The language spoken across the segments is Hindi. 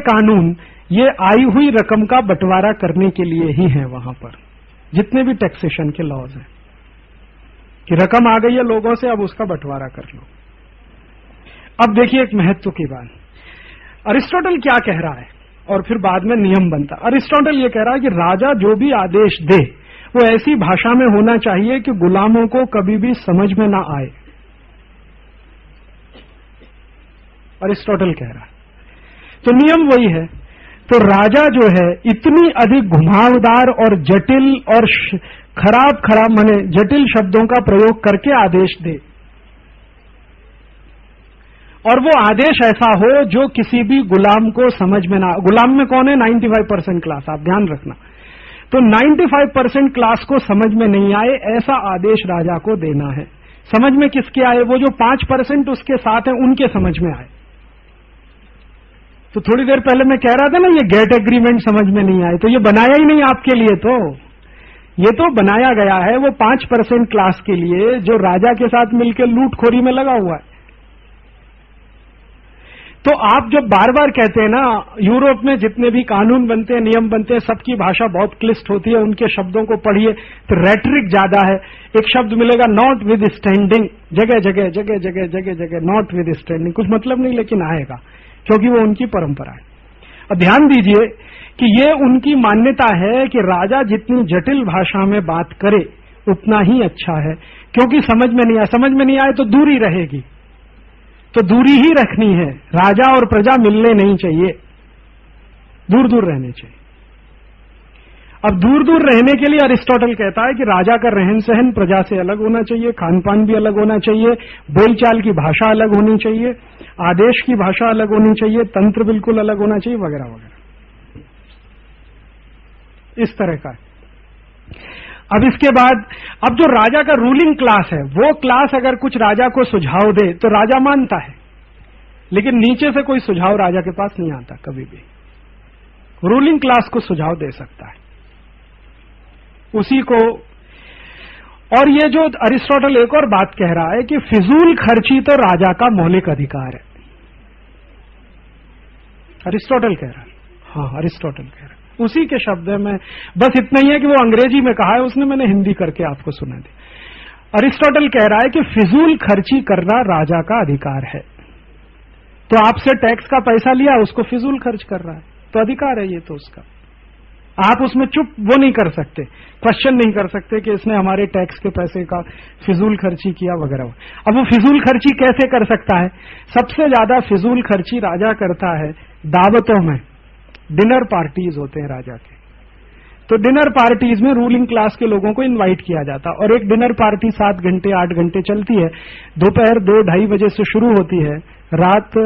कानून ये आई हुई रकम का बंटवारा करने के लिए ही है। वहां पर जितने भी टैक्सेशन के लॉज हैं कि रकम आ गई है लोगों से, अब उसका बंटवारा कर लो। अब देखिए एक महत्व की बात, अरिस्टोटल क्या कह रहा है और फिर बाद में नियम बनता। अरिस्टोटल ये कह रहा है कि राजा जो भी आदेश दे वो ऐसी भाषा में होना चाहिए कि गुलामों को कभी भी समझ में ना आए। अरिस्टोटल कह रहा है तो नियम वही है। तो राजा जो है इतनी अधिक घुमावदार और जटिल और खराब माने जटिल शब्दों का प्रयोग करके आदेश दे, और वो आदेश ऐसा हो जो किसी भी गुलाम को समझ में ना। गुलाम में कौन है? 95% क्लास, आप ध्यान रखना। तो 95% क्लास को समझ में नहीं आए ऐसा आदेश राजा को देना है। समझ में किसके आए? वो जो 5% उसके साथ है उनके समझ में आए। तो थोड़ी देर पहले मैं कह रहा था ना ये गेट एग्रीमेंट समझ में नहीं आए, तो ये बनाया ही नहीं आपके लिए। तो ये तो बनाया गया है वो 5% क्लास के लिए जो राजा के साथ मिलकर लूटखोरी में लगा हुआ है। तो आप जब बार बार कहते हैं ना यूरोप में जितने भी कानून बनते हैं, नियम बनते हैं, सबकी भाषा बहुत क्लिष्ट होती है, उनके शब्दों को पढ़िए तो रेटरिक ज्यादा है। एक शब्द मिलेगा नॉट विद स्टैंडिंग, जगह जगह जगह जगह जगह जगह नॉट विद स्टैंडिंग, कुछ मतलब नहीं लेकिन आएगा क्योंकि वो उनकी परंपरा है। और ध्यान दीजिए कि ये उनकी मान्यता है कि राजा जितनी जटिल भाषा में बात करे उतना ही अच्छा है, क्योंकि समझ में नहीं आए, समझ में नहीं आए तो दूरी रहेगी, तो दूरी ही रखनी है। राजा और प्रजा मिलने नहीं चाहिए, दूर दूर रहने चाहिए। अब दूर दूर रहने के लिए अरिस्टोटल कहता है कि राजा का रहन सहन प्रजा से अलग होना चाहिए, खान पान भी अलग होना चाहिए, बोलचाल की भाषा अलग होनी चाहिए, आदेश की भाषा अलग होनी चाहिए, तंत्र बिल्कुल अलग होना चाहिए, वगैरह वगैरह। इस तरह का। अब इसके बाद अब जो राजा का रूलिंग क्लास है वो क्लास अगर कुछ राजा को सुझाव दे तो राजा मानता है, लेकिन नीचे से कोई सुझाव राजा के पास नहीं आता कभी भी। रूलिंग क्लास को सुझाव दे सकता है उसी को। और ये जो अरिस्टोटल एक और बात कह रहा है कि फिजूल खर्ची तो राजा का मौलिक अधिकार है। अरिस्टोटल कह रहा है, हाँ अरिस्टोटल कह रहा है, उसी के शब्द में। बस इतना ही है कि वो अंग्रेजी में कहा है उसने, मैंने हिंदी करके आपको सुना दी। अरिस्टोटल कह रहा है कि फिजूल खर्ची करना राजा का अधिकार है। तो आपसे टैक्स का पैसा लिया, उसको फिजूल खर्च कर रहा है, तो अधिकार है ये तो उसका। आप उसमें चुप वो नहीं कर सकते, क्वेश्चन नहीं कर सकते कि इसने हमारे टैक्स के पैसे का फिजूल खर्ची किया वगैरह। अब वो फिजूल खर्ची कैसे कर सकता है? सबसे ज्यादा फिजूल खर्ची राजा करता है दावतों में। डिनर पार्टीज होते हैं राजा के, तो डिनर पार्टीज में रूलिंग क्लास के लोगों को इनवाइट किया जाता, और एक डिनर पार्टी 7 घंटे 8 घंटे चलती है। दोपहर 2-2:30 बजे से शुरू होती है, रात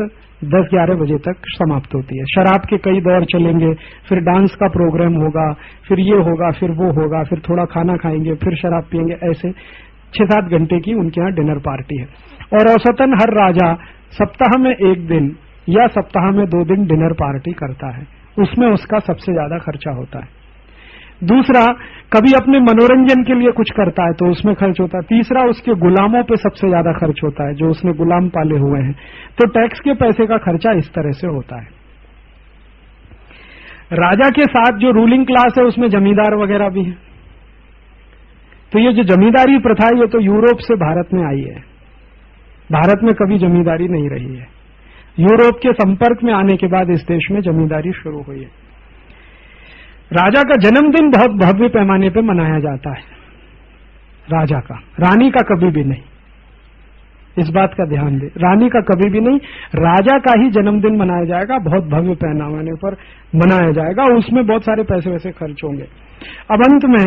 10-11 बजे तक समाप्त होती है। शराब के कई दौर चलेंगे, फिर डांस का प्रोग्राम होगा, फिर ये होगा, फिर वो होगा, फिर थोड़ा खाना खाएंगे, फिर शराब पिएंगे। ऐसे 6-7 घंटे की उनके यहाँ डिनर पार्टी है। और औसतन हर राजा सप्ताह में 1 दिन या सप्ताह में 2 दिन डिनर पार्टी करता है, उसमें उसका सबसे ज्यादा खर्चा होता है। दूसरा, कभी अपने मनोरंजन के लिए कुछ करता है तो उसमें खर्च होता है। तीसरा, उसके गुलामों पे सबसे ज्यादा खर्च होता है, जो उसने गुलाम पाले हुए हैं। तो टैक्स के पैसे का खर्चा इस तरह से होता है। राजा के साथ जो रूलिंग क्लास है उसमें जमींदार वगैरह भी है। तो ये जो जमींदारी प्रथा है ये तो यूरोप से भारत में आई है, भारत में कभी जमींदारी नहीं रही है। यूरोप के संपर्क में आने के बाद इस देश में जमींदारी शुरू हुई है। राजा का जन्मदिन बहुत भव्य पैमाने पर मनाया जाता है, राजा का, रानी का कभी भी नहीं। इस बात का ध्यान दे, रानी का कभी भी नहीं, राजा का ही जन्मदिन मनाया जाएगा, बहुत भव्य पैमाने पर मनाया जाएगा, उसमें बहुत सारे पैसे वैसे खर्च होंगे। अब अंत में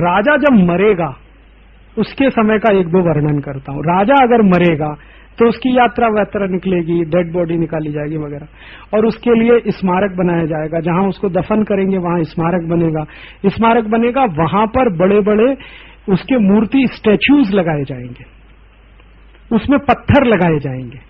राजा जब मरेगा उसके समय का 1-2 वर्णन करता हूं। राजा अगर मरेगा तो उसकी यात्रा वात्रा निकलेगी, डेड बॉडी निकाली जाएगी वगैरह, और उसके लिए स्मारक बनाया जाएगा। जहां उसको दफन करेंगे वहां स्मारक बनेगा। स्मारक बनेगा, वहां पर बड़े बड़े उसके मूर्ति स्टैच्यूज लगाए जाएंगे, उसमें पत्थर लगाए जाएंगे,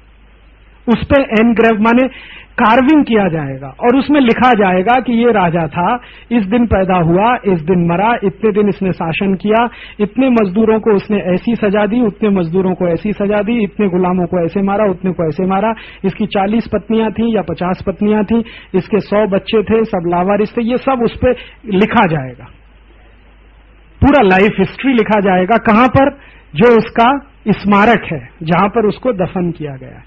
उस पे एनग्रेव माने कार्विंग किया जाएगा और उसमें लिखा जाएगा कि ये राजा था, इस दिन पैदा हुआ, इस दिन मरा, इतने दिन इसने शासन किया, इतने मजदूरों को उसने ऐसी सजा दी, उतने मजदूरों को ऐसी सजा दी, इतने गुलामों को ऐसे मारा, उतने को ऐसे मारा, इसकी 40 पत्नियां थीं या 50 पत्नियां थीं, इसके 100 बच्चे थे, सब लावारिस थे, ये सब उस पर लिखा जाएगा। पूरा लाइफ हिस्ट्री लिखा जाएगा। कहां पर? जो उसका स्मारक है, जहां पर उसको दफन किया गया है।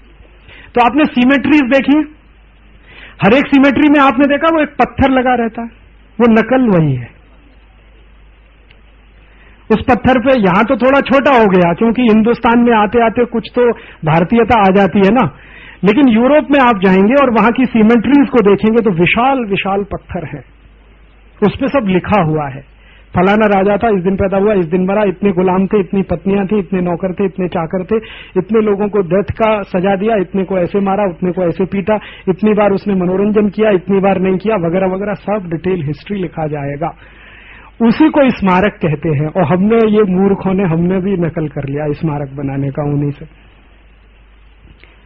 तो आपने सिमेट्रीज देखी, हर एक सिमेट्री में आपने देखा वो एक पत्थर लगा रहता है, वो नकल वही है। उस पत्थर पे यहां तो थोड़ा छोटा हो गया क्योंकि हिंदुस्तान में आते आते कुछ तो भारतीयता आ जाती है ना, लेकिन यूरोप में आप जाएंगे और वहां की सिमेट्रीज को देखेंगे तो विशाल विशाल पत्थर है, उस पे सब लिखा हुआ है। फलाना राजा था, इस दिन पैदा हुआ, इस दिन मरा, इतने गुलाम थे, इतनी पत्नियां थी, इतने नौकर थे, इतने चाकर थे, इतने लोगों को डेथ का सजा दिया, इतने को ऐसे मारा, उतने को ऐसे पीटा, इतनी बार उसने मनोरंजन किया, इतनी बार नहीं किया, वगैरह वगैरह सब डिटेल हिस्ट्री लिखा जाएगा। उसी को स्मारक कहते हैं। और हमने ये मूर्खों ने हमने भी नकल कर लिया स्मारक बनाने का उन्हीं से।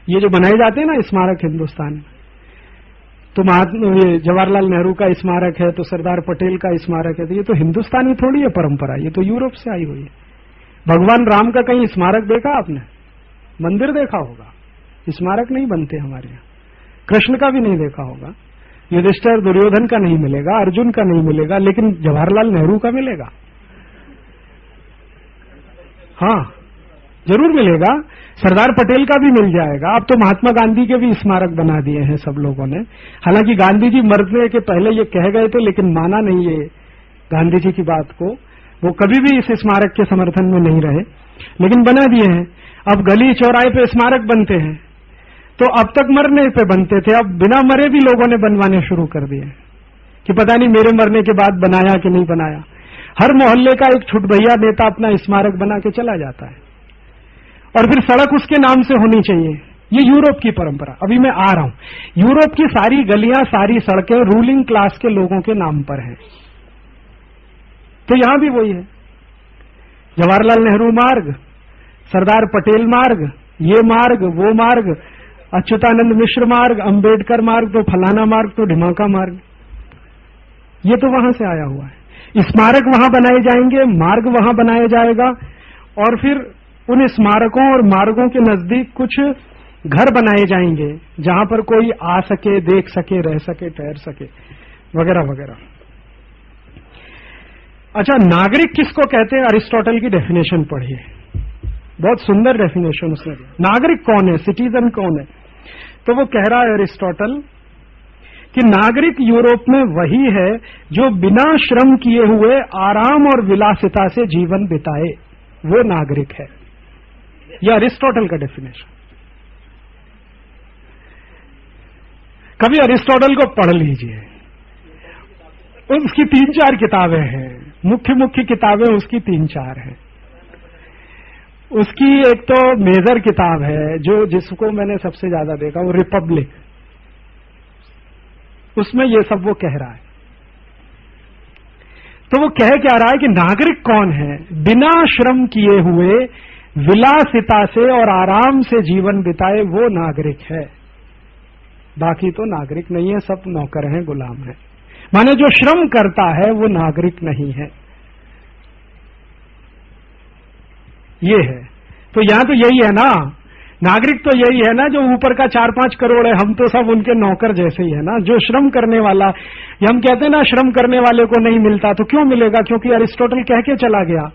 ये जो बनाए जाते हैं ना स्मारक हिंदुस्तान में, तो ये जवाहरलाल नेहरू का स्मारक है, तो सरदार पटेल का स्मारक है, तो ये तो हिंदुस्तानी थोड़ी है परंपरा, ये तो यूरोप से आई हुई है। भगवान राम का कहीं स्मारक देखा आपने? मंदिर देखा होगा, स्मारक नहीं बनते हमारे यहाँ। कृष्ण का भी नहीं देखा होगा, युधिष्ठिर दुर्योधन का नहीं मिलेगा, अर्जुन का नहीं मिलेगा, लेकिन जवाहरलाल नेहरू का मिलेगा। हाँ जरूर मिलेगा, सरदार पटेल का भी मिल जाएगा। अब तो महात्मा गांधी के भी स्मारक बना दिए हैं सब लोगों ने। हालांकि गांधी जी मरने के पहले ये कह गए थे, लेकिन माना नहीं ये गांधी जी की बात को, वो कभी भी इस स्मारक के समर्थन में नहीं रहे, लेकिन बना दिए हैं। अब गली चौराहे पे स्मारक बनते हैं, तो अब तक मरने पे बनते थे, अब बिना मरे भी लोगों ने बनवाने शुरू कर दिए कि पता नहीं मेरे मरने के बाद बनाया कि नहीं बनाया। हर मोहल्ले का एक छुटभैया नेता अपना स्मारक बना के चला जाता है और फिर सड़क उसके नाम से होनी चाहिए। ये यूरोप की परंपरा। अभी मैं आ रहा हूं, यूरोप की सारी गलियां, सारी सड़कें रूलिंग क्लास के लोगों के नाम पर हैं। तो यहां भी वही है, जवाहरलाल नेहरू मार्ग, सरदार पटेल मार्ग, ये मार्ग, वो मार्ग, अच्युतानंद मिश्र मार्ग, अंबेडकर मार्ग, तो फलाना मार्ग, तो ढिमाका मार्ग, ये तो वहां से आया हुआ है। स्मारक वहां बनाए जाएंगे, मार्ग वहां बनाया जाएगा, और फिर उन स्मारकों और मार्गों के नजदीक कुछ घर बनाए जाएंगे जहां पर कोई आ सके, देख सके, रह सके, ठहर सके, वगैरह वगैरह। अच्छा, नागरिक किसको कहते हैं? अरिस्टोटल की डेफिनेशन पढ़िए, बहुत सुंदर डेफिनेशन उसने दी। नागरिक कौन है, सिटीजन कौन है? तो वो कह रहा है अरिस्टोटल कि नागरिक यूरोप में वही है जो बिना श्रम किए हुए आराम और विलासिता से जीवन बिताए, वो नागरिक है। यह अरिस्टोटल का डेफिनेशन। कभी अरिस्टोटल को पढ़ लीजिए, उसकी 3-4 किताबें हैं, मुख्य मुख्य किताबें उसकी 3-4 हैं। उसकी एक तो मेजर किताब है जो जिसको मैंने सबसे ज्यादा देखा, वो रिपब्लिक, उसमें ये सब वो कह रहा है। तो वो कह क्या रहा है कि नागरिक कौन है? बिना श्रम किए हुए विलासिता से और आराम से जीवन बिताए, वो नागरिक है। बाकी तो नागरिक नहीं है, सब नौकर हैं, गुलाम हैं। माने जो श्रम करता है वो नागरिक नहीं है, ये है। तो यहां तो यही है ना, नागरिक तो यही है ना, जो ऊपर का 4-5 करोड़ है, हम तो सब उनके नौकर जैसे ही है ना। जो श्रम करने वाला, हम कहते हैं ना श्रम करने वाले को नहीं मिलता, तो क्यों मिलेगा? क्योंकि अरिस्टोटल कह के चला गया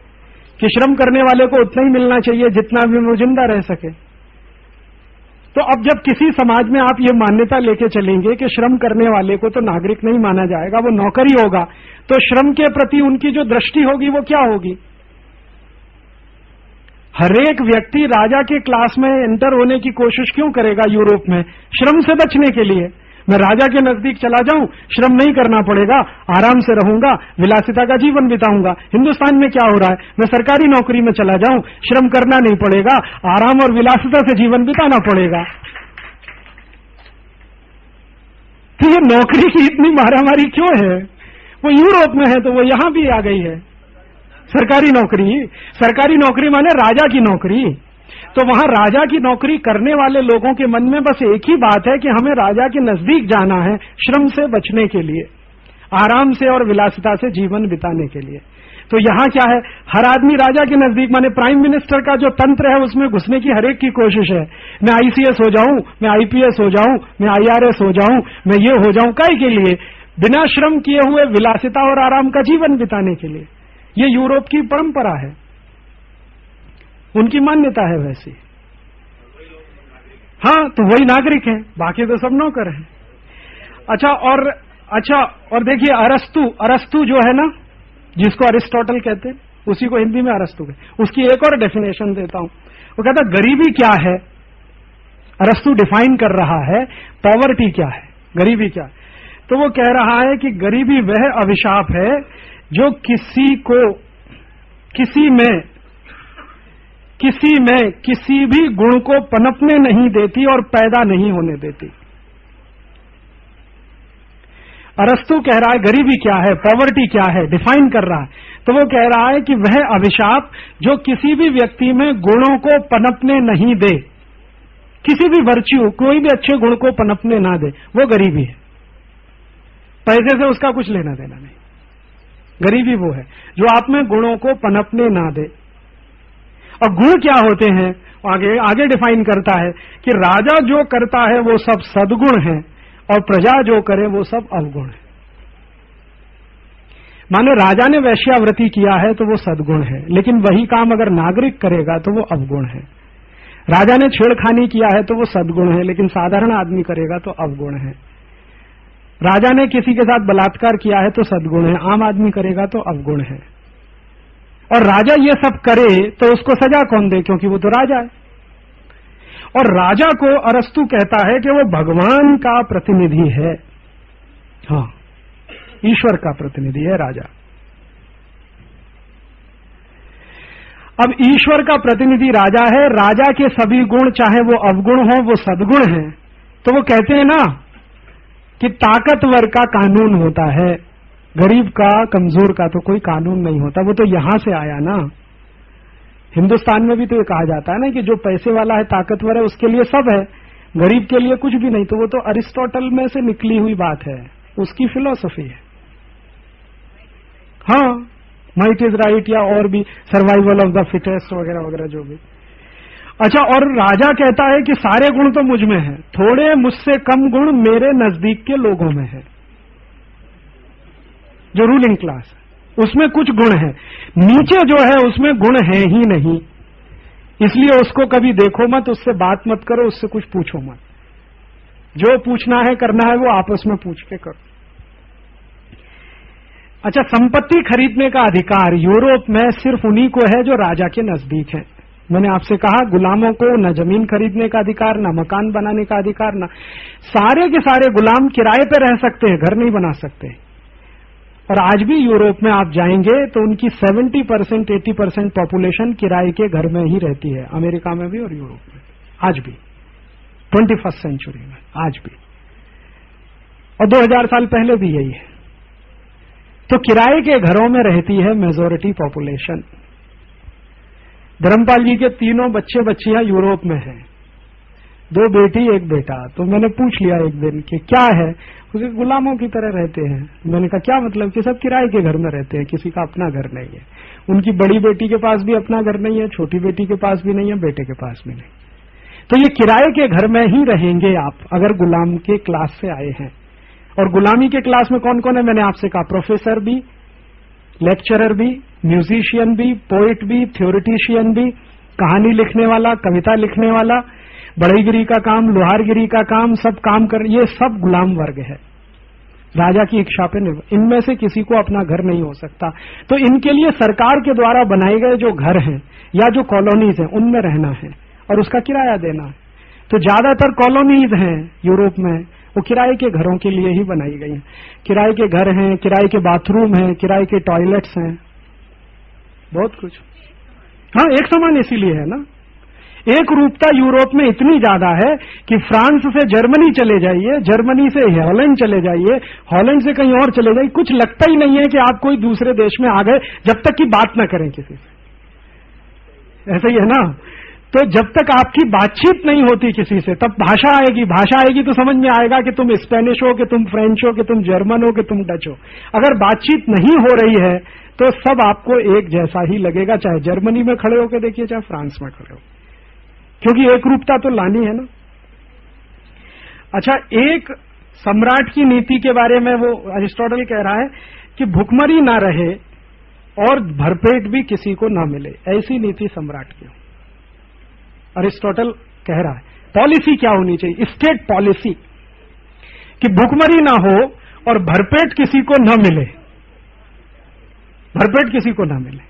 कि श्रम करने वाले को उतना ही मिलना चाहिए जितना भी वो जिंदा रह सके। तो अब जब किसी समाज में आप ये मान्यता लेके चलेंगे कि श्रम करने वाले को तो नागरिक नहीं माना जाएगा, वो नौकर ही होगा, तो श्रम के प्रति उनकी जो दृष्टि होगी वो क्या होगी? हरेक व्यक्ति राजा के क्लास में एंटर होने की कोशिश क्यों करेगा यूरोप में? श्रम से बचने के लिए। मैं राजा के नजदीक चला जाऊं, श्रम नहीं करना पड़ेगा, आराम से रहूंगा, विलासिता का जीवन बिताऊंगा। हिंदुस्तान में क्या हो रहा है? मैं सरकारी नौकरी में चला जाऊं, श्रम करना नहीं पड़ेगा, आराम और विलासिता से जीवन बिताना पड़ेगा। तो ये नौकरी की इतनी मारामारी क्यों है? वो यूरोप में है तो वो यहां भी आ गई है। सरकारी नौकरी माने राजा की नौकरी, तो वहां राजा की नौकरी करने वाले लोगों के मन में बस एक ही बात है कि हमें राजा के नजदीक जाना है, श्रम से बचने के लिए, आराम से और विलासिता से जीवन बिताने के लिए। तो यहाँ क्या है, हर आदमी राजा के नजदीक, माने प्राइम मिनिस्टर का जो तंत्र है उसमें घुसने की हर एक की कोशिश है। मैं आईसीएस हो जाऊं, मैं आईपीएस हो जाऊं, मैं आईआरएस हो जाऊं, मैं ये हो जाऊं, काहे के लिए? बिना श्रम किए हुए विलासिता और आराम का जीवन बिताने के लिए। ये यूरोप की परंपरा है, उनकी मान्यता है वैसी। हाँ, तो वही नागरिक हैं, बाकी तो सब नौकर हैं। अच्छा और देखिए अरस्तु जो है ना, जिसको अरिस्टोटल कहते हैं, उसी को हिंदी में अरस्तु कहते, उसकी एक और डेफिनेशन देता हूं। वो कहता गरीबी क्या है, अरस्तु डिफाइन कर रहा है पॉवर्टी क्या है, गरीबी क्या है। तो वो कह रहा है कि गरीबी वह अभिशाप है जो किसी में किसी भी गुण को पनपने नहीं देती और पैदा नहीं होने देती। अरस्तु कह रहा है गरीबी क्या है, पॉवर्टी क्या है, डिफाइन कर रहा है। तो वो कह रहा है कि वह अभिशाप जो किसी भी व्यक्ति में गुणों को पनपने नहीं दे, किसी भी वर्च्यू, कोई भी अच्छे गुण को पनपने ना दे, वो गरीबी है। पैसे से उसका कुछ लेना देना नहीं। गरीबी वो है जो आप में गुणों को पनपने ना दे। और गुण क्या होते हैं, आगे डिफाइन करता है कि राजा जो करता है वो सब सद्गुण है और प्रजा जो करे वो सब अवगुण है। माने राजा ने वैश्यावृत्ति किया है तो वो सद्गुण है, लेकिन वही काम अगर नागरिक करेगा तो वो अवगुण है। राजा ने छेड़खानी किया है तो वो सद्गुण है, लेकिन साधारण आदमी करेगा तो अवगुण है। राजा ने किसी के साथ बलात्कार किया है तो सद्गुण है, आम आदमी करेगा तो अवगुण है। और राजा ये सब करे तो उसको सजा कौन दे, क्योंकि वो तो राजा है। और राजा को अरस्तु कहता है कि वो भगवान का प्रतिनिधि है। हाँ, ईश्वर का प्रतिनिधि है राजा। अब ईश्वर का प्रतिनिधि राजा है, राजा के सभी गुण चाहे वो अवगुण हो वो सद्गुण है। तो वो कहते हैं ना कि ताकतवर का कानून होता है, गरीब का, कमजोर का तो कोई कानून नहीं होता। वो तो यहां से आया ना। हिंदुस्तान में भी तो ये कहा जाता है ना कि जो पैसे वाला है, ताकतवर है, उसके लिए सब है, गरीब के लिए कुछ भी नहीं। तो वो तो अरिस्टोटल में से निकली हुई बात है, उसकी फिलॉसफी है। हाँ, माइट इज राइट, या और भी सर्वाइवल ऑफ द फिटेस्ट वगैरह वगैरह जो भी। अच्छा, और राजा कहता है कि सारे गुण तो मुझ में है, थोड़े मुझसे कम गुण मेरे नजदीक के लोगों में है। जो रूलिंग क्लास है उसमें कुछ गुण है, नीचे जो है उसमें गुण है ही नहीं, इसलिए उसको कभी देखो मत, उससे बात मत करो, उससे कुछ पूछो मत। जो पूछना है करना है वो आपस में पूछ के करो। अच्छा, संपत्ति खरीदने का अधिकार यूरोप में सिर्फ उन्हीं को है जो राजा के नजदीक है। मैंने आपसे कहा गुलामों को न जमीन खरीदने का अधिकार, न मकान बनाने का अधिकार, न सारे के सारे गुलाम किराए पे रह सकते हैं, घर नहीं बना सकते। और आज भी यूरोप में आप जाएंगे तो उनकी 70% 80% पॉपुलेशन किराए के घर में ही रहती है, अमेरिका में भी और यूरोप में आज भी, 21st सेंचुरी में आज भी, और 2000 साल पहले भी यही है। तो किराए के घरों में रहती है मेजॉरिटी पॉपुलेशन। धर्मपाल जी के 3 बच्चे बच्चियां यूरोप में हैं, 2 बेटी 1 बेटा। तो मैंने पूछ लिया एक दिन कि क्या है, उसे गुलामों की तरह रहते हैं। मैंने कहा क्या मतलब, कि सब किराए के घर में रहते हैं, किसी का अपना घर नहीं है। उनकी बड़ी बेटी के पास भी अपना घर नहीं है, छोटी बेटी के पास भी नहीं है, बेटे के पास भी नहीं। तो ये किराए के घर में ही रहेंगे आप अगर गुलाम के क्लास से आए हैं। और गुलामी के क्लास में कौन कौन है, मैंने आपसे कहा, प्रोफेसर भी, लेक्चरर भी, म्यूजिशियन भी, पोइट भी, थ्योरिटिशियन भी, कहानी लिखने वाला, कविता लिखने वाला, बढ़ईगिरी का काम, लोहारगिरी का काम, सब काम कर, ये सब गुलाम वर्ग है। राजा की इच्छा पे निर्भर, इनमें से किसी को अपना घर नहीं हो सकता। तो इनके लिए सरकार के द्वारा बनाए गए जो घर हैं या जो कॉलोनीज हैं उनमें रहना है और उसका किराया देना है। तो ज्यादातर कॉलोनीज हैं यूरोप में, वो किराए के घरों के लिए ही बनाई गई हैं। किराए के घर हैं, किराए के बाथरूम हैं, किराए के टॉयलेट्स हैं, बहुत कुछ। हाँ, एक समान इसीलिए है ना, एक रूपता यूरोप में इतनी ज्यादा है कि फ्रांस से जर्मनी चले जाइए, जर्मनी से हॉलैंड चले जाइए, हॉलैंड से कहीं और चले जाइए, कुछ लगता ही नहीं है कि आप कोई दूसरे देश में आ गए जब तक कि बात ना करें किसी से। ऐसा ही है ना, तो जब तक आपकी बातचीत नहीं होती किसी से, तब भाषा आएगी। भाषा आएगी तो समझ में आएगा कि तुम स्पेनिश हो, कि तुम फ्रेंच हो, कि तुम जर्मन हो, कि तुम डच हो। अगर बातचीत नहीं हो रही है तो सब आपको एक जैसा ही लगेगा, चाहे जर्मनी में खड़े होकर देखिए, चाहे फ्रांस में खड़े हो, क्योंकि एक रूपता तो लानी है ना। अच्छा, एक सम्राट की नीति के बारे में वो अरिस्टोटल कह रहा है कि भुखमरी ना रहे और भरपेट भी किसी को ना मिले, ऐसी नीति सम्राट की हो। अरिस्टोटल कह रहा है पॉलिसी क्या होनी चाहिए, स्टेट पॉलिसी, कि भुखमरी ना हो और भरपेट किसी को ना मिले, भरपेट किसी को ना मिले।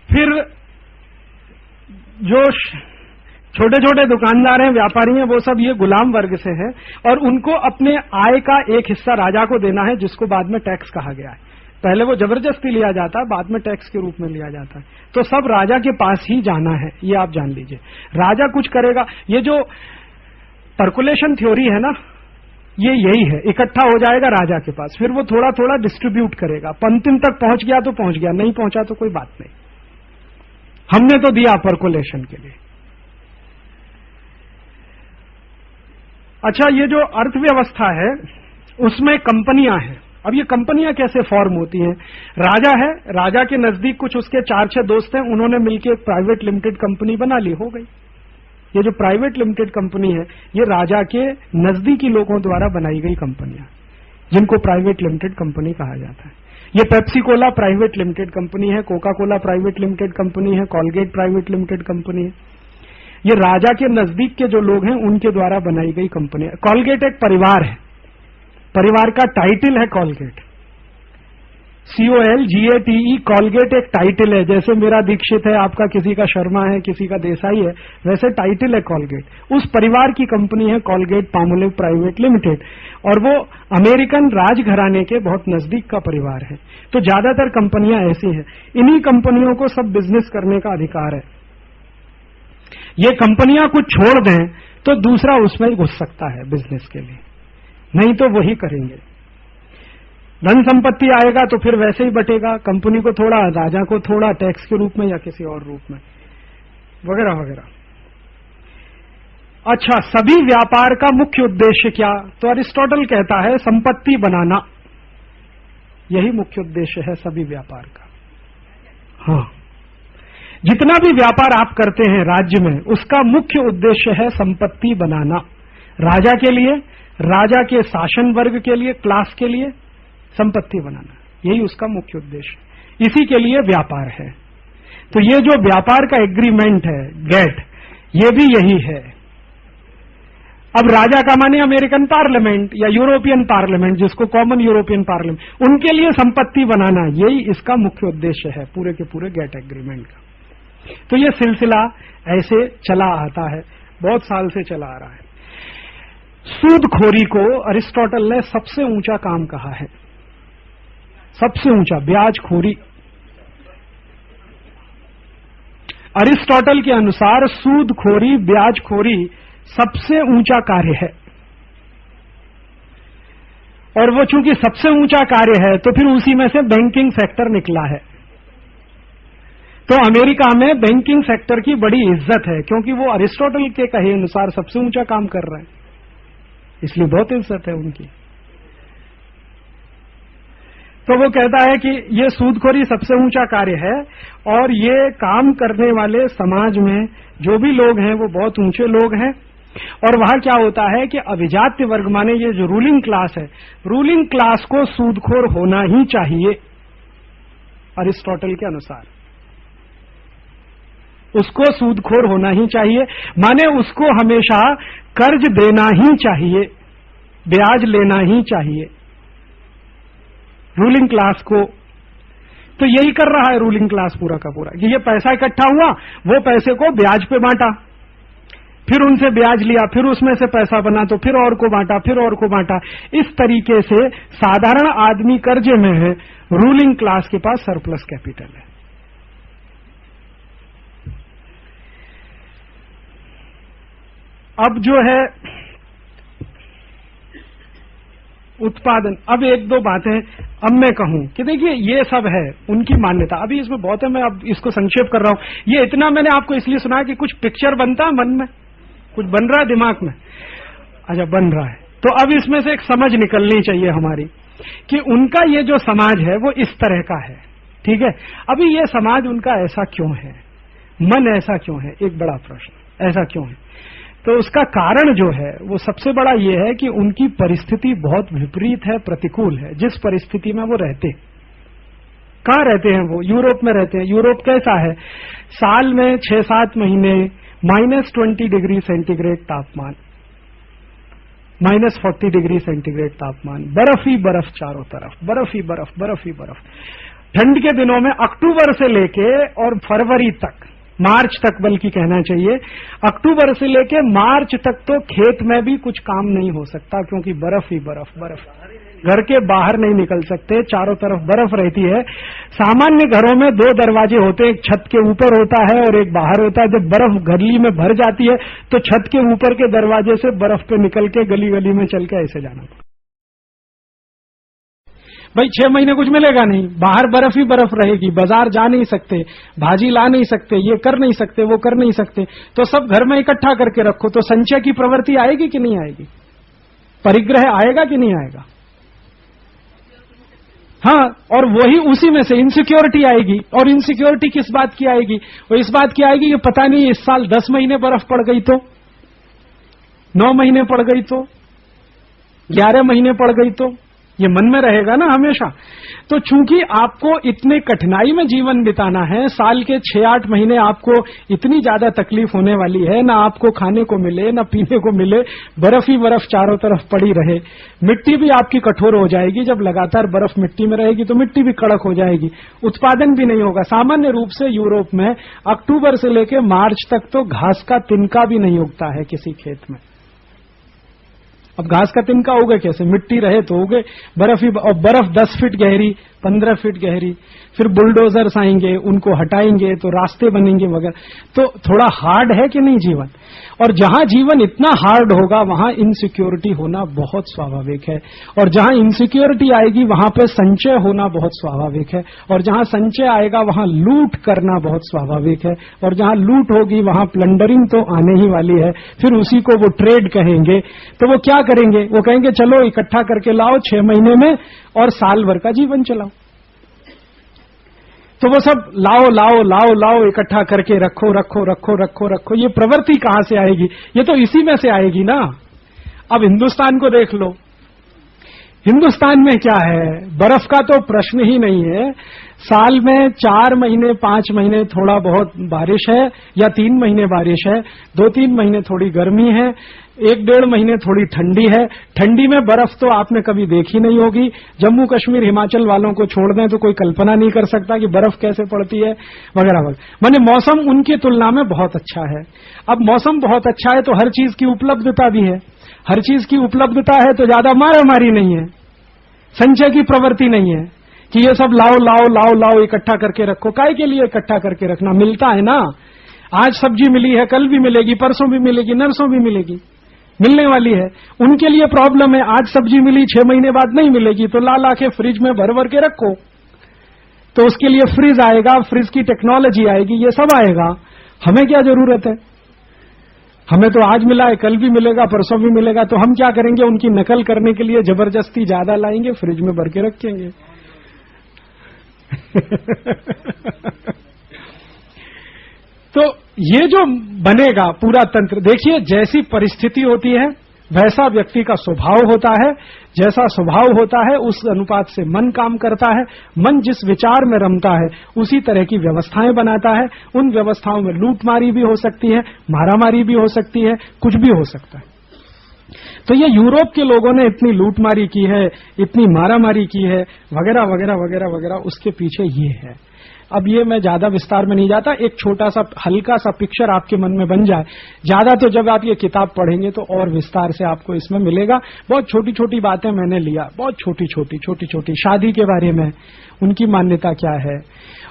फिर जो छोटे छोटे दुकानदार हैं, व्यापारी हैं, वो सब ये गुलाम वर्ग से हैं और उनको अपने आय का एक हिस्सा राजा को देना है, जिसको बाद में टैक्स कहा गया है। पहले वो जबरदस्ती लिया जाता है, बाद में टैक्स के रूप में लिया जाता है। तो सब राजा के पास ही जाना है, ये आप जान लीजिए। राजा कुछ करेगा, ये जो पर्कुलेशन थ्योरी है ना, ये यही है, इकट्ठा हो जाएगा राजा के पास, फिर वो थोड़ा थोड़ा डिस्ट्रीब्यूट करेगा। अंतिम तक पहुंच गया तो पहुंच गया, नहीं पहुंचा तो कोई बात नहीं, हमने तो दिया पर्कुलेशन के लिए। अच्छा, ये जो अर्थव्यवस्था है उसमें कंपनियां हैं। अब ये कंपनियां कैसे फॉर्म होती हैं? राजा है, राजा के नजदीक कुछ उसके 4-6 दोस्त हैं, उन्होंने मिलकर एक प्राइवेट लिमिटेड कंपनी बना ली, हो गई। ये जो प्राइवेट लिमिटेड कंपनी है, ये राजा के नजदीकी लोगों द्वारा बनाई गई कंपनियां, जिनको प्राइवेट लिमिटेड कंपनी कहा जाता है। ये Pepsi Cola private limited company है, Coca Cola private limited company है, कॉलगेट प्राइवेट लिमिटेड कंपनी है। ये राजा के नजदीक के जो लोग हैं उनके द्वारा बनाई गई कंपनी है। कॉलगेट एक परिवार है, परिवार का टाइटल है कॉलगेट, COLGATE, कॉलगेट एक टाइटल है। जैसे मेरा दीक्षित है, आपका किसी का शर्मा है, किसी का देसाई है, वैसे टाइटल है कॉलगेट। उस परिवार की कंपनी है कॉलगेट पामोलिव प्राइवेट लिमिटेड, और वो अमेरिकन राजघराने के बहुत नजदीक का परिवार है। तो ज्यादातर कंपनियां ऐसी हैं, इन्हीं कंपनियों को सब बिजनेस करने का अधिकार है। ये कंपनियां कुछ छोड़ दें तो दूसरा उसमें घुस सकता है बिजनेस के लिए, नहीं तो वही करेंगे। धन संपत्ति आएगा तो फिर वैसे ही बटेगा, कंपनी को थोड़ा, राजा को थोड़ा, टैक्स के रूप में या किसी और रूप में, वगैरह वगैरह। अच्छा, सभी व्यापार का मुख्य उद्देश्य क्या? तो अरिस्टोटल कहता है संपत्ति बनाना, यही मुख्य उद्देश्य है सभी व्यापार का। हाँ, जितना भी व्यापार आप करते हैं राज्य में, उसका मुख्य उद्देश्य है संपत्ति बनाना। राजा के लिए, राजा के शासन वर्ग के लिए, क्लास के लिए संपत्ति बनाना, यही उसका मुख्य उद्देश्य। इसी के लिए व्यापार है। तो ये जो व्यापार का एग्रीमेंट है, गेट, ये भी यही है। अब राजा का माने अमेरिकन पार्लियामेंट या यूरोपियन पार्लियामेंट, जिसको कॉमन यूरोपियन पार्लियामेंट, उनके लिए संपत्ति बनाना, यही इसका मुख्य उद्देश्य है पूरे के पूरे गेट एग्रीमेंट का। तो ये सिलसिला ऐसे चला आता है, बहुत साल से चला आ रहा है। सूदखोरी को अरिस्टोटल ने सबसे ऊंचा काम कहा है, सबसे ऊंचा, ब्याजखोरी। अरिस्टोटल के अनुसार सूदखोरी, ब्याजखोरी सबसे ऊंचा कार्य है, और वो चूंकि सबसे ऊंचा कार्य है तो फिर उसी में से बैंकिंग सेक्टर निकला है। तो अमेरिका में बैंकिंग सेक्टर की बड़ी इज्जत है, क्योंकि वो अरिस्टोटल के कहे अनुसार सबसे ऊंचा काम कर रहे हैं, इसलिए बहुत इज्जत है उनकी। तो वो कहता है कि ये सूदखोरी सबसे ऊंचा कार्य है, और ये काम करने वाले समाज में जो भी लोग हैं वो बहुत ऊंचे लोग हैं। और वहां क्या होता है कि अभिजात्य वर्ग, माने ये जो रूलिंग क्लास है, रूलिंग क्लास को सूदखोर होना ही चाहिए अरिस्टोटल के अनुसार। उसको सूदखोर होना ही चाहिए, माने उसको हमेशा कर्ज देना ही चाहिए, ब्याज लेना ही चाहिए रूलिंग क्लास को। तो यही कर रहा है रूलिंग क्लास पूरा का पूरा, कि ये पैसा इकट्ठा हुआ, वो पैसे को ब्याज पे बांटा, फिर उनसे ब्याज लिया, फिर उसमें से पैसा बना तो फिर और को बांटा, फिर और को बांटा। इस तरीके से साधारण आदमी कर्जे में है, रूलिंग क्लास के पास सरप्लस कैपिटल है। अब जो है उत्पादन। अब एक दो बातें अब मैं कहूं कि देखिए ये सब है उनकी मान्यता, अभी इसमें बहुत है, मैं अब इसको संक्षेप कर रहा हूं। ये इतना मैंने आपको इसलिए सुना कि कुछ पिक्चर बनता है मन में, कुछ बन रहा है दिमाग में, अच्छा बन रहा है, तो अब इसमें से एक समझ निकलनी चाहिए हमारी कि उनका ये जो समाज है वो इस तरह का है, ठीक है। अभी ये समाज उनका ऐसा क्यों है, मन ऐसा क्यों है, एक बड़ा प्रश्न, ऐसा क्यों है। तो उसका कारण जो है वो सबसे बड़ा ये है कि उनकी परिस्थिति बहुत विपरीत है, प्रतिकूल है। जिस परिस्थिति में वो रहते, कहाँ रहते हैं वो, यूरोप में रहते हैं। यूरोप कैसा है, साल में 6-7 महीने -20 डिग्री सेंटीग्रेड तापमान, -40 डिग्री सेंटीग्रेड तापमान, बर्फ ही बर्फ, चारों तरफ बर्फ ही बर्फ, बर्फ ही बर्फ। ठंड के दिनों में अक्टूबर से लेके और फरवरी तक, मार्च तक बल्कि कहना चाहिए, अक्टूबर से लेके मार्च तक तो खेत में भी कुछ काम नहीं हो सकता, क्योंकि बर्फ ही बर्फ, बर्फ। घर के बाहर नहीं निकल सकते, चारों तरफ बर्फ रहती है। सामान्य घरों में 2 दरवाजे होते हैं, एक छत के ऊपर होता है और एक बाहर होता है। जब बर्फ गली में भर जाती है तो छत के ऊपर के दरवाजे से बर्फ पे निकल के गली गली में चल के ऐसे जाना पड़ता। भाई 6 महीने कुछ मिलेगा नहीं, बाहर बर्फ ही बर्फ रहेगी, बाजार जा नहीं सकते, भाजी ला नहीं सकते, ये कर नहीं सकते, वो कर नहीं सकते, तो सब घर में इकट्ठा करके रखो, तो संचय की प्रवृत्ति आएगी कि नहीं आएगी, परिग्रह आएगा कि नहीं आएगा। हाँ, और वही उसी में से इनसिक्योरिटी आएगी। और इनसिक्योरिटी किस बात की आएगी, वो इस बात की आएगी कि पता नहीं इस साल 10 महीने बर्फ पड़ गई तो, 9 महीने पड़ गई तो, 11 महीने पड़ गई तो, ये मन में रहेगा ना हमेशा। तो चूंकि आपको इतने कठिनाई में जीवन बिताना है, साल के 6-8 महीने आपको इतनी ज्यादा तकलीफ होने वाली है, ना आपको खाने को मिले ना पीने को मिले, बर्फ ही बर्फ चारों तरफ पड़ी रहे। मिट्टी भी आपकी कठोर हो जाएगी, जब लगातार बर्फ मिट्टी में रहेगी तो मिट्टी भी कड़क हो जाएगी, उत्पादन भी नहीं होगा। सामान्य रूप से यूरोप में अक्टूबर से लेकर मार्च तक तो घास का तिनका भी नहीं उगता है किसी खेत में। अब घास का तिनका उगे कैसे, मिट्टी रहे तो उगे, बर्फ ही, और बर्फ 10 फीट गहरी, 15 फीट गहरी, फिर बुलडोजर्स आएंगे, उनको हटाएंगे तो रास्ते बनेंगे वगैरह। तो थोड़ा हार्ड है कि नहीं जीवन। और जहां जीवन इतना हार्ड होगा वहां इनसिक्योरिटी होना बहुत स्वाभाविक है, और जहां इनसिक्योरिटी आएगी वहां पे संचय होना बहुत स्वाभाविक है, और जहां संचय आएगा वहां लूट करना बहुत स्वाभाविक है, और जहां लूट होगी वहां प्लंडरिंग तो आने ही वाली है। फिर उसी को वो ट्रेड कहेंगे, तो वो क्या करेंगे, वो कहेंगे चलो इकट्ठा करके लाओ 6 महीने में और साल भर का जीवन चलाओ। तो वो सब लाओ लाओ लाओ लाओ इकट्ठा करके रखो रखो रखो रखो रखो। ये प्रवृत्ति कहां से आएगी, ये तो इसी में से आएगी ना। अब हिंदुस्तान को देख लो, हिंदुस्तान में क्या है, बर्फ का तो प्रश्न ही नहीं है। साल में 4 महीने 5 महीने थोड़ा बहुत बारिश है, या 3 महीने बारिश है, 2-3 महीने थोड़ी गर्मी है, 1-1.5 महीने थोड़ी ठंडी है। ठंडी में बर्फ तो आपने कभी देखी नहीं होगी। जम्मू कश्मीर हिमाचल वालों को छोड़ दें तो कोई कल्पना नहीं कर सकता कि बर्फ कैसे पड़ती है वगैरह वगैरह। माने मौसम उनकी तुलना में बहुत अच्छा है। अब मौसम बहुत अच्छा है तो हर चीज की उपलब्धता भी है, हर चीज की उपलब्धता है तो ज्यादा मारामारी नहीं है, संचय की प्रवृत्ति नहीं है कि ये सब लाओ लाओ लाओ लाओ इकट्ठा करके रखो। काय के लिए इकट्ठा करके रखना, मिलता है ना। आज सब्जी मिली है, कल भी मिलेगी, परसों भी मिलेगी, नरसों भी मिलेगी, मिलने वाली है। उनके लिए प्रॉब्लम है, आज सब्जी मिली 6 महीने बाद नहीं मिलेगी, तो ला के फ्रिज में भर भर के रखो। तो उसके लिए फ्रिज आएगा, फ्रिज की टेक्नोलॉजी आएगी, ये सब आएगा। हमें क्या जरूरत है, हमें तो आज मिला है, कल भी मिलेगा, परसों भी मिलेगा। तो हम क्या करेंगे, उनकी नकल करने के लिए जबरदस्ती ज्यादा लाएंगे, फ्रिज में भर के रखेंगे। तो ये जो बनेगा पूरा तंत्र, देखिए जैसी परिस्थिति होती है वैसा व्यक्ति का स्वभाव होता है, जैसा स्वभाव होता है उस अनुपात से मन काम करता है। मन जिस विचार में रमता है उसी तरह की व्यवस्थाएं बनाता है। उन व्यवस्थाओं में लूटमारी भी हो सकती है, मारामारी भी हो सकती है, कुछ भी हो सकता है। तो ये यूरोप के लोगों ने इतनी लूटमारी की है, इतनी मारामारी की है, वगैरह वगैरह वगैरह वगैरह, उसके पीछे ये है। अब ये मैं ज्यादा विस्तार में नहीं जाता, एक छोटा सा हल्का सा पिक्चर आपके मन में बन जाए। ज्यादा तो जब आप ये किताब पढ़ेंगे तो और विस्तार से आपको इसमें मिलेगा। बहुत छोटी छोटी बातें मैंने लिया, बहुत छोटी छोटी शादी के बारे में उनकी मान्यता क्या है,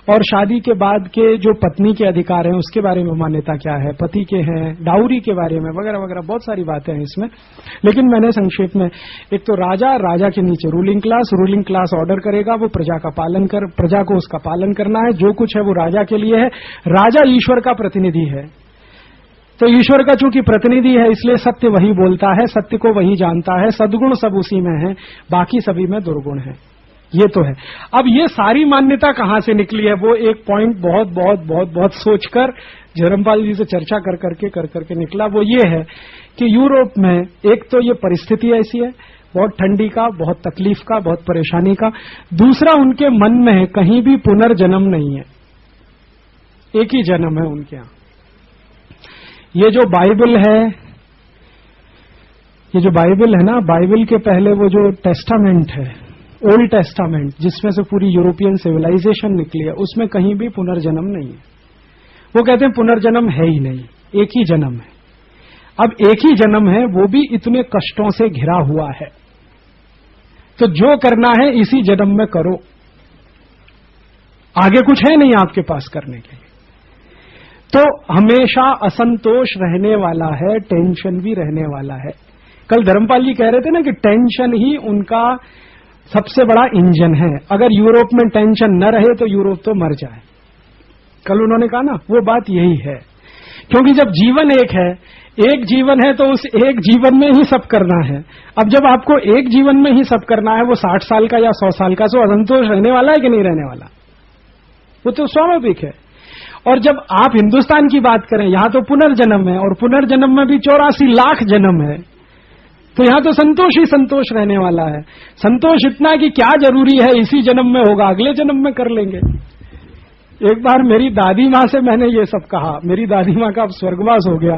और शादी के बाद के जो पत्नी के अधिकार हैं उसके बारे में मान्यता क्या है, पति के हैं, डाउरी के बारे में वगैरह वगैरह बहुत सारी बातें हैं इसमें। लेकिन मैंने संक्षेप में, एक तो राजा के नीचे रूलिंग क्लास ऑर्डर करेगा, वो प्रजा को उसका पालन करना है। जो कुछ है वो राजा के लिए है। राजा ईश्वर का प्रतिनिधि है, तो ईश्वर का चूंकि प्रतिनिधि है इसलिए सत्य वही बोलता है, सत्य को वही जानता है, सद्गुण सब उसी में है, बाकी सभी में दुर्गुण है। ये तो है। अब ये सारी मान्यता कहां से निकली है, वो एक पॉइंट बहुत बहुत बहुत बहुत सोचकर धर्मपाल जी से चर्चा कर करके निकला। वो ये है कि यूरोप में एक तो ये परिस्थिति ऐसी है, बहुत ठंडी का, बहुत तकलीफ का, बहुत परेशानी का। दूसरा, उनके मन में कहीं भी पुनर्जन्म नहीं है, एक ही जन्म है उनके यहां। ये जो बाइबल है ना, बाइबल के पहले वो जो टेस्टामेंट है, ओल्ड टेस्टामेंट, जिसमें से पूरी यूरोपियन सिविलाइजेशन निकली है, उसमें कहीं भी पुनर्जन्म नहीं है। वो कहते हैं पुनर्जन्म है ही नहीं, एक ही जन्म है। अब एक ही जन्म है, वो भी इतने कष्टों से घिरा हुआ है, तो जो करना है इसी जन्म में करो, आगे कुछ है नहीं आपके पास करने के लिए। तो हमेशा असंतोष रहने वाला है, टेंशन भी रहने वाला है। कल धर्मपाल जी कह रहे थे ना कि टेंशन ही उनका सबसे बड़ा इंजन है। अगर यूरोप में टेंशन न रहे तो यूरोप तो मर जाए। कल उन्होंने कहा ना, वो बात यही है। क्योंकि जब जीवन एक जीवन है तो उस एक जीवन में ही सब करना है। अब जब आपको एक जीवन में ही सब करना है, वो 60 साल का या 100 साल का, तो असंतोष रहने वाला है कि नहीं रहने वाला? वो तो स्वाभाविक है। और जब आप हिंदुस्तान की बात करें, यहां तो पुनर्जन्म है, और पुनर्जन्म में भी 84 लाख जन्म है, तो यहां तो संतोष ही संतोष रहने वाला है। संतोष इतना कि क्या जरूरी है, इसी जन्म में होगा, अगले जन्म में कर लेंगे। एक बार मेरी दादी मां से मैंने ये सब कहा। मेरी दादी मां का अब स्वर्गवास हो गया।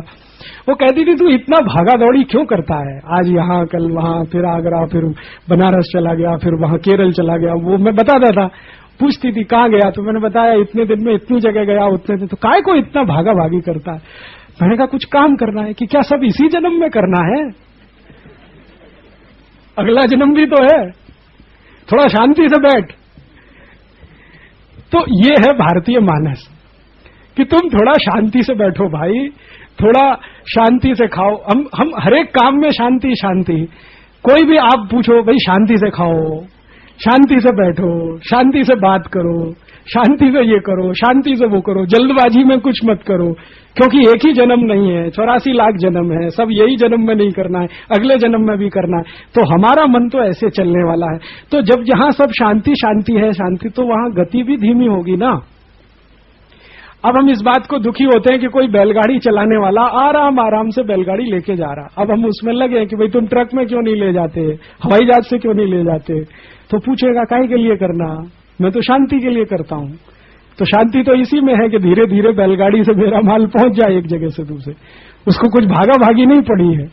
वो कहती थी, तू इतना भागा दौड़ी क्यों करता है, आज यहां कल वहां, फिर आगरा, फिर बनारस चला गया, फिर वहां केरल चला गया। वो मैं बताता था, पूछती थी कहां गया, तो मैंने बताया इतने दिन में इतनी जगह गया, उतने दिन। तो काय को इतना भागा भागी करता है? मैंने कहा कुछ काम करना है। कि क्या सब इसी जन्म में करना है? अगला जन्म भी तो है, थोड़ा शांति से बैठ। तो ये है भारतीय मानस कि तुम थोड़ा शांति से बैठो भाई, थोड़ा शांति से खाओ। हम हर एक काम में शांति शांति। कोई भी आप पूछो, भाई शांति से खाओ, शांति से बैठो, शांति से बात करो, शांति से ये करो, शांति से वो करो, जल्दबाजी में कुछ मत करो। क्योंकि एक ही जन्म नहीं है, 84 लाख जन्म है, सब यही जन्म में नहीं करना है, अगले जन्म में भी करना है। तो हमारा मन तो ऐसे चलने वाला है। तो जब जहां सब शांति शांति है, शांति, तो वहां गति भी धीमी होगी ना। अब हम इस बात को दुखी होते हैं कि कोई बैलगाड़ी चलाने वाला आराम आराम से बैलगाड़ी लेके जा रहा। अब हम उसमें लगे कि भाई तुम ट्रक में क्यों नहीं ले जाते, हवाई जहाज से क्यों नहीं ले जाते? तो पूछेगा काहे के लिए करना? मैं तो शांति के लिए करता हूं। तो शांति तो इसी में है कि धीरे धीरे बैलगाड़ी से मेरा माल पहुंच जाए एक जगह से दूसरे, उसको कुछ भागा भागी नहीं पड़ी है।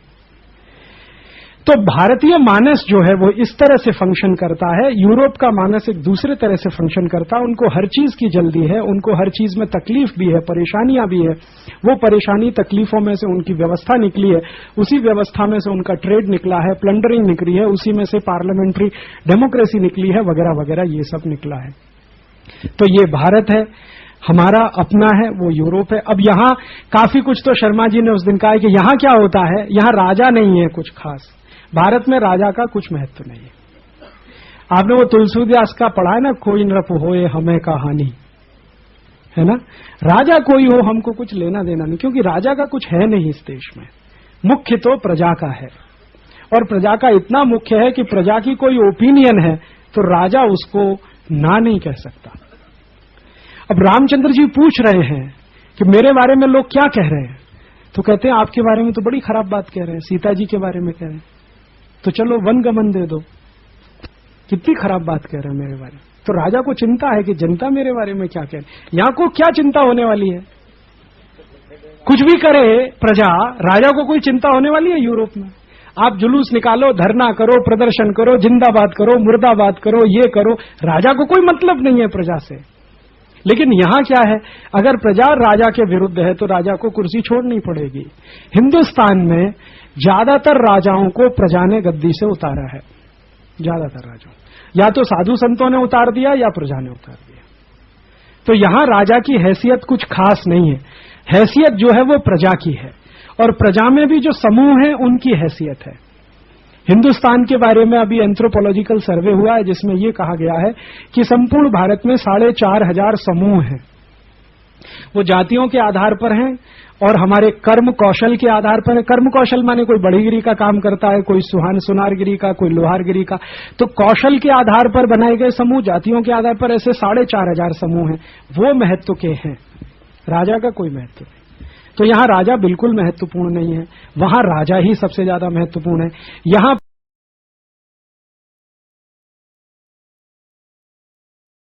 तो भारतीय मानस जो है वो इस तरह से फंक्शन करता है, यूरोप का मानस एक दूसरे तरह से फंक्शन करता है। उनको हर चीज की जल्दी है, उनको हर चीज में तकलीफ भी है, परेशानियां भी है। वो परेशानी तकलीफों में से उनकी व्यवस्था निकली है, उसी व्यवस्था में से उनका ट्रेड निकला है, प्लंडरिंग निकली है, उसी में से पार्लियामेंट्री डेमोक्रेसी निकली है, वगैरह वगैरह, ये सब निकला है। तो ये भारत है, हमारा अपना है, वो यूरोप है। अब यहां काफी कुछ तो शर्मा जी ने उस दिन कहा है कि यहां क्या होता है, यहां राजा नहीं है कुछ खास। भारत में राजा का कुछ महत्व नहीं है। आपने वो तुलसीदास का पढ़ा है ना, कोई नृप होए हमें कहानी, है ना। राजा कोई हो, हमको कुछ लेना देना नहीं, क्योंकि राजा का कुछ है नहीं इस देश में। मुख्य तो प्रजा का है, और प्रजा का इतना मुख्य है कि प्रजा की कोई ओपिनियन है तो राजा उसको ना नहीं कह सकता। अब रामचंद्र जी पूछ रहे हैं कि मेरे बारे में लोग क्या कह रहे हैं, तो कहते हैं आपके बारे में तो बड़ी खराब बात कह रहे हैं, सीता जी के बारे में कह रहे हैं, तो चलो वनगमन दे दो। कितनी खराब बात कह रहे हैं मेरे बारे में। तो राजा को चिंता है कि जनता मेरे बारे में क्या कह रही है। यहां को क्या चिंता होने वाली है? कुछ भी करे प्रजा, राजा को कोई चिंता होने वाली है? यूरोप में आप जुलूस निकालो, धरना करो, प्रदर्शन करो, जिंदाबाद करो, मुर्दाबाद करो, ये करो, राजा को कोई मतलब नहीं है प्रजा से। लेकिन यहां क्या है, अगर प्रजा राजा के विरुद्ध है तो राजा को कुर्सी छोड़नी पड़ेगी। हिंदुस्तान में ज्यादातर राजाओं को प्रजा ने गद्दी से उतारा है, ज्यादातर राजाओं, या तो साधु संतों ने उतार दिया या प्रजा ने उतार दिया। तो यहां राजा की हैसियत कुछ खास नहीं है, हैसियत जो है वो प्रजा की है, और प्रजा में भी जो समूह है उनकी हैसियत है। हिंदुस्तान के बारे में अभी एंथ्रोपोलॉजिकल सर्वे हुआ है जिसमें यह कहा गया है कि संपूर्ण भारत में 4,500 समूह हैं। वो जातियों के आधार पर हैं और हमारे कर्म कौशल के आधार पर है। कर्म कौशल माने कोई बढ़ईगिरी का काम करता है, कोई सुनारगिरी का, कोई लोहारगिरी का। तो कौशल के आधार पर बनाए गए समूह, जातियों के आधार पर ऐसे 4,500 समूह हैं, वो महत्व के हैं। राजा का कोई महत्व नहीं। तो यहां राजा बिल्कुल महत्वपूर्ण नहीं है, वहां राजा ही सबसे ज्यादा महत्वपूर्ण है। यहां